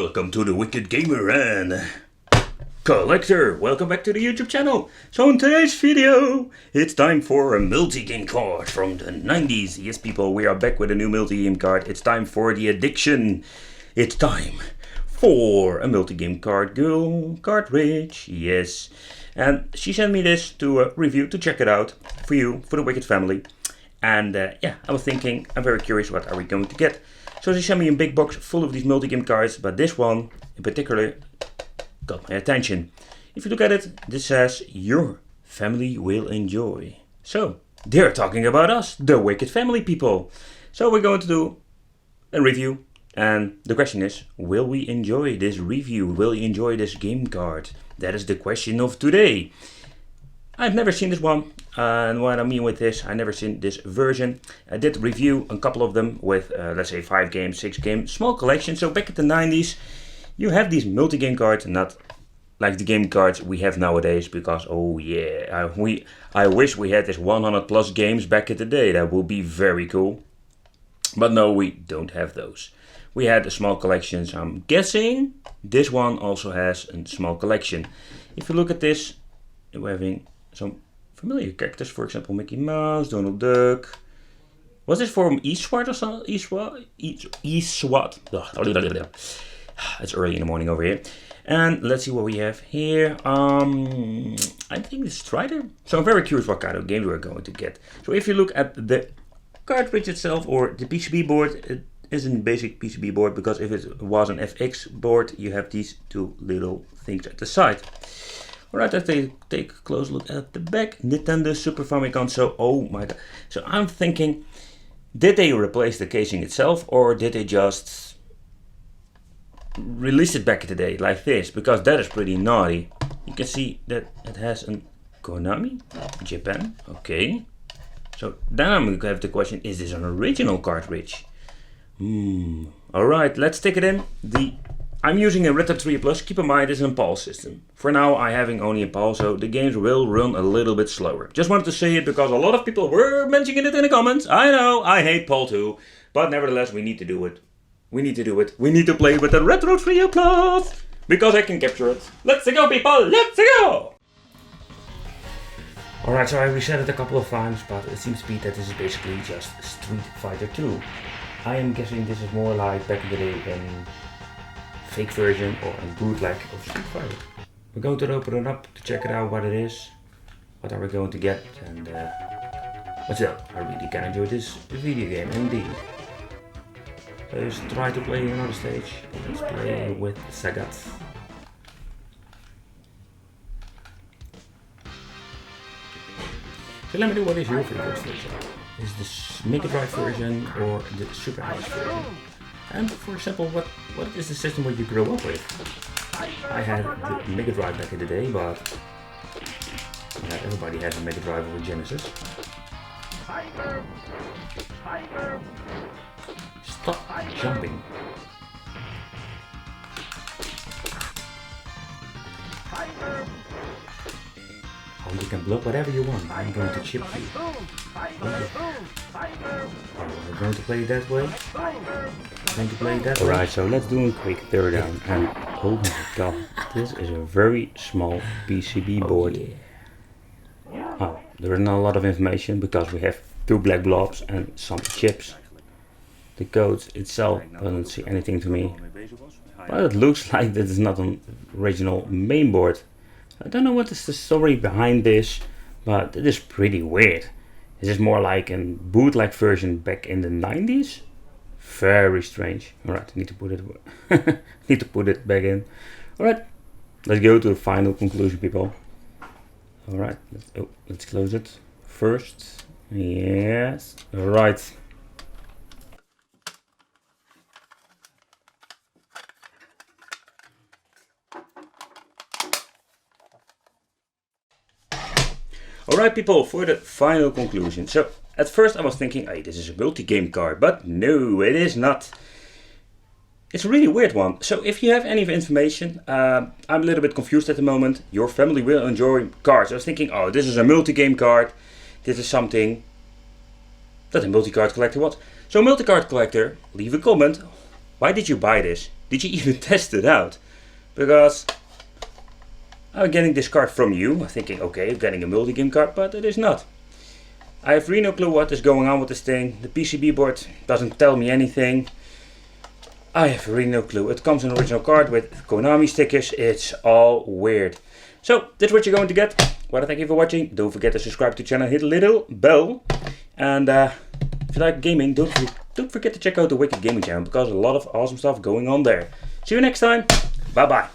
Welcome to the Wicked Gamer and Collector. Welcome back to the YouTube channel. So in today's video, it's time for a multi-game card from the 90s. Yes people, we are back with a new multi-game card. It's time for the addiction. It's time for a multi-game card girl, Cartridge. Yes. And she sent me this to review, to check it out for you, for the Wicked family. And yeah, I was thinking, I'm very curious what are we going to get. So she sent me a big box full of these multi-game cards, but this one in particular got my attention. If you look at it, this says, your family will enjoy. So, they're talking about us, the Wicked family people. So we're going to do a review, and the question is, will we enjoy this review? Will we enjoy this game card? That is the question of today. I've never seen this one, and what I mean with this, I've never seen this version. I did review a couple of them with, let's say, 5 games, 6 games, small collection. So back in the 90s, you have these multi-game cards, not like the game cards we have nowadays, because, oh yeah, I wish we had this 100 plus games back in the day. That would be very cool. But no, we don't have those. We had a small collection, so I'm guessing this one also has a small collection. If you look at this, we're having some familiar characters, for example, Mickey Mouse, Donald Duck. Was this from Eastward or something? Eastward. It's early in the morning over here. And let's see what we have here. I think this is Strider. So I'm very curious what kind of games we're going to get. So if you look at the cartridge itself or the PCB board, it isn't a basic PCB board, because if it was an FX board, you have these two little things at the side. Alright, let's take a close look at the back. Nintendo Super Famicom. So, oh my god. So I'm thinking, did they replace the casing itself, or did they just release it back in the day like this? Because that is pretty naughty. You can see that it has a Konami, Japan. Okay. So then I'm going to have the question, is this an original cartridge? Alright, let's stick it in. I'm using a Retro 3 Plus. Keep in mind, it's an PAL system. For now, I'm having only a PAL, so the games will run a little bit slower. Just wanted to say it because a lot of people were mentioning it in the comments. I know, I hate PAL too. But nevertheless, we need to do it. We need to do it. We need to play with the Retro 3 Plus. Because I can capture it. Let's go, people. Let's go. Alright, so I reset it a couple of times, but it seems to be that this is basically just Street Fighter 2. I am guessing this is more like back in the day fake version or a bootleg of Street Fighter. We're going to open it up to check it out what it is, what are we going to get, and but still, I really can enjoy this video game indeed. Let's try to play another stage. Let's play with Sagat. So let me know, what is your favorite version? Is this Mega Drive version or the Super NES version? And for example, what is the system where you grow up with? I had the Mega Drive back in the day, but yeah, everybody has a Mega Drive or Genesis. Stop jumping. Oh, you can block whatever you want. I'm going to chip you. Oh, we're going to play it that way. Alright, so let's do a quick third down. And oh my god, this is a very small PCB board. Oh, there is not a lot of information because we have 2 black blobs and some chips. The code itself doesn't see anything to me. But it looks like this is not an original main board. I don't know what is the story behind this, but it is pretty weird. Is this more like a bootleg version back in the 90s? Very strange. Alright, need to put it back in. Alright, let's go to the final conclusion, people. Alright, let's close it first. Yes. Alright. Alright people, for the final conclusion. So, at first I was thinking, hey, this is a multi-game card, but no, it is not. It's a really weird one. So if you have any information, I'm a little bit confused at the moment. Your family will enjoy cards. I was thinking, oh, this is a multi-game card. This is something that a multi-card collector wants. So multi-card collector, leave a comment. Why did you buy this? Did you even test it out? Because I'm getting this card from you, thinking, okay, I'm getting a multi-game card, but it is not. I have really no clue what is going on with this thing. The PCB board doesn't tell me anything. I have really no clue. It comes in an original card with Konami stickers. It's all weird. So, that's what you're going to get. Well, thank you for watching. Don't forget to subscribe to the channel, hit the little bell. And if you like gaming, don't forget to check out the Wicked Gaming channel, because a lot of awesome stuff going on there. See you next time. Bye bye.